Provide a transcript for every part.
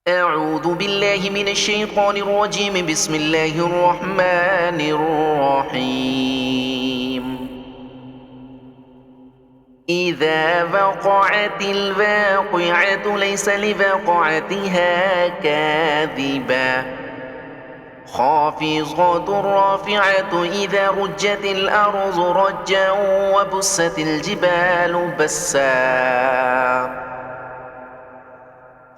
أعوذ بالله من الشيطان الرجيم. بسم الله الرحمن الرحيم. إذا وقعت الواقعة ليس لوقعتها كاذبة خافضة رافعة إذا رجت الأرض رجا وبست الجبال بسا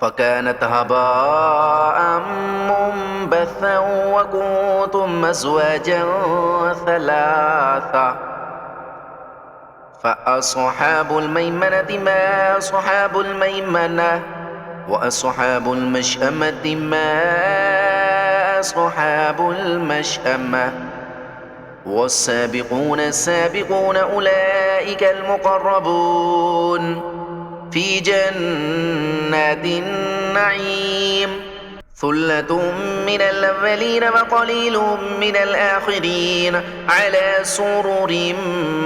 فكانت هباء منبثا وكنتم أزواجا ثلاثة فأصحاب الميمنة ما أصحاب الميمنة وأصحاب المشأمة ما أصحاب المشأمة والسابقون السابقون أولئك المقربون في جنات النعيم. ثلة من الأولين وقليل من الآخرين على سرر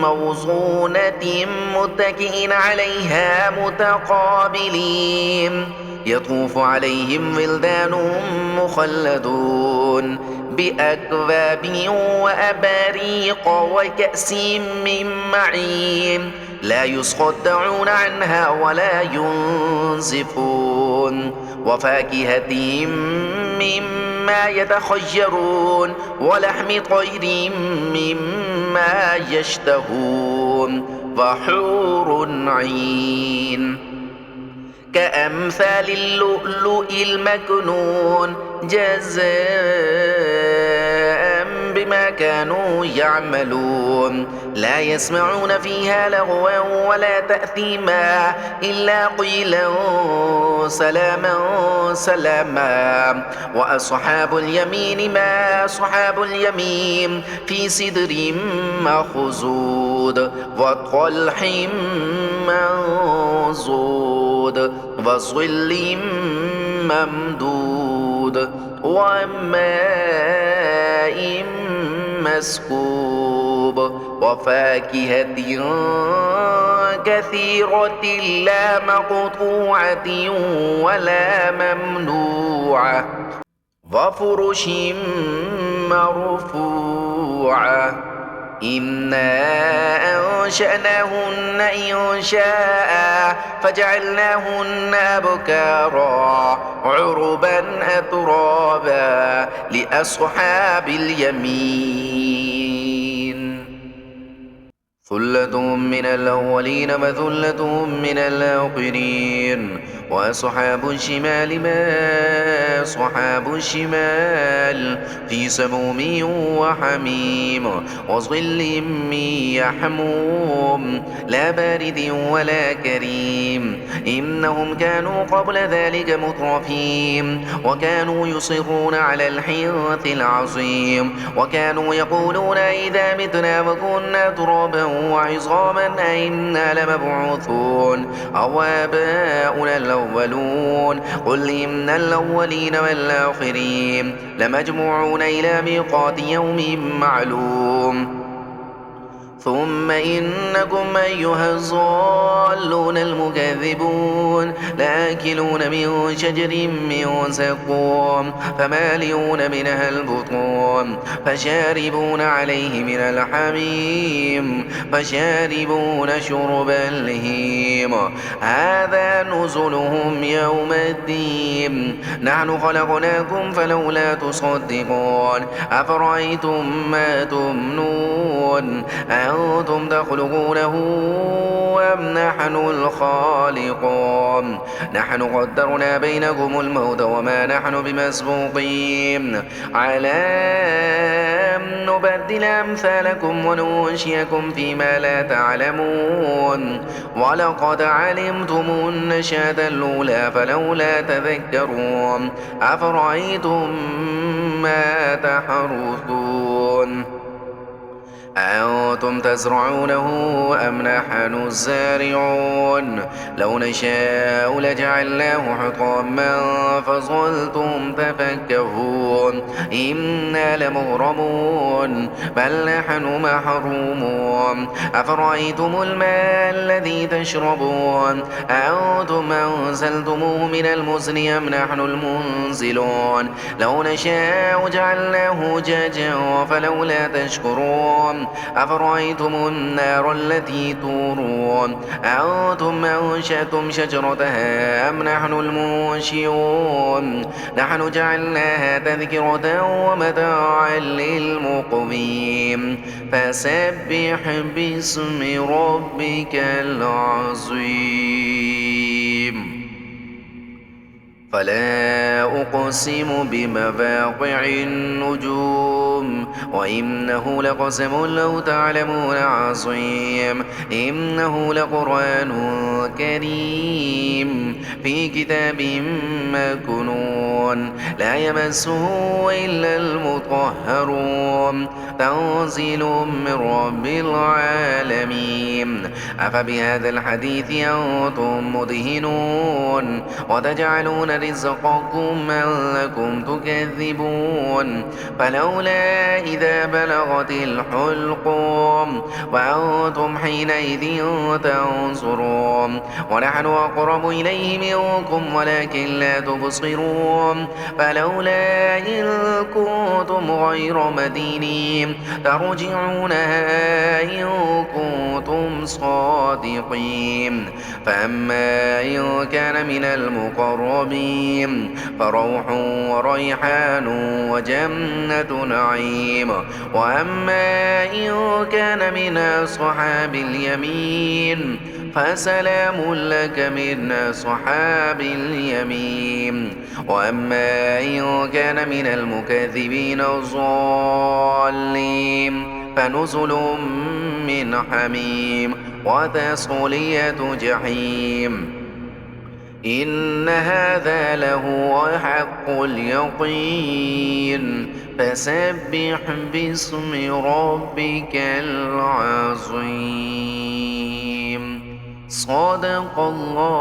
موضونة متكئين عليها متقابلين يطوف عليهم ولدان مخلدون بأكواب وأباريق وكأس من معين لا يصدعون عنها ولا ينزفون وفاكهة مما يتخيرون ولحم طير مما يشتهون وحور عين كأمثال اللؤلؤ المكنون جزاء بما كانوا يعملون لا يسمعون فيها لغوا ولا تأثيما إلا قيلا سلاما سلاما. وأصحاب اليمين ما أصحاب اليمين في سدر مخضود وطلح منضود وظل ممدود وماء مسكوب وفاكهة كثيرة لا مقطوعة ولا ممنوعة وفرش مرفوعة إنا أنشأناهن إنشاء فجعلناهن أبكارا عربا أترابا لأصحاب اليمين. ثلة من الأولين وثلة من الآخرين. وأصحاب الشمال ما أصحاب الشمال في سموم وحميم وظل من يحموم لا بارد ولا كريم إنهم كانوا قبل ذلك مترفين وكانوا يصرون على الحنث العظيم وكانوا يقولون إذا متنا وكنا ترابا وعظاما أئنا لمبعوثون أو آباؤنا الأولون قل إن الأولين والآخرين لمجموعون إلى ميقات يوم معلوم ثم إنكم أيها الضالون المكذبون لآكلون من شجر من زقوم فمالئون منها البطون فشاربون عليه من الحميم فشاربون شرب الهيم هذا نزلهم يوم الدين نحن خلقناكم فلولا تصدقون أفرأيتم ما تمنون أنتم تخلقونه أم نحن الخالقون نحن قدرنا بينكم الموت وما نحن بمسبوقين على أن نبدل أمثالكم وننشئكم فيما لا تعلمون ولقد علمتم النشأة الأولى فلولا تذكرون أفرأيتم ما تحرثون أأنتم تزرعونه أم نحن الزارعون لو نشاء لجعلناه حطاما فظلتم تفكهون إنا لمغرمون بل نحن محرومون أفرأيتم الماء الذي تشربون أأنتم أنزلتموه من المزن أم نحن المنزلون لو نشاء جعلناه جاجا فلولا تشكرون أفرأيتم النار التي تورون أأنتم أنشأتم شجرتها أم نحن المنشئون نحن جعلناها تذكرة ومتاعا للمقوين فسبح باسم ربك العظيم فلا أقسم بمواقع النجوم وإنه لقسم لو تعلمون عظيم إنه لقرآن كريم في كتاب مكنون لا يمسه إلا المطهرون تنزيل من رب العالمين أفبهذا الحديث أنتم مدهنون وتجعلون رزقكم أنكم تكذبون فلولا إذا بلغت الحلقوم وأنتم حينئذ تنظرون ونحن أقرب إليه منكم ولكن لا تبصرون فلولا إن كنتم غير مدينين ترجعونها إن كنتم صادقين فأما إن كان من المقربين فروح وريحان وجنة نعيم وأما إن كان من أصحاب اليمين فسلام لك من أصحاب اليمين وأما إن كان من المكذبين الضالين فنزل من حميم وتصلية جحيم إن هذا لهو حق اليقين فسبح باسم ربك العظيم صدق الله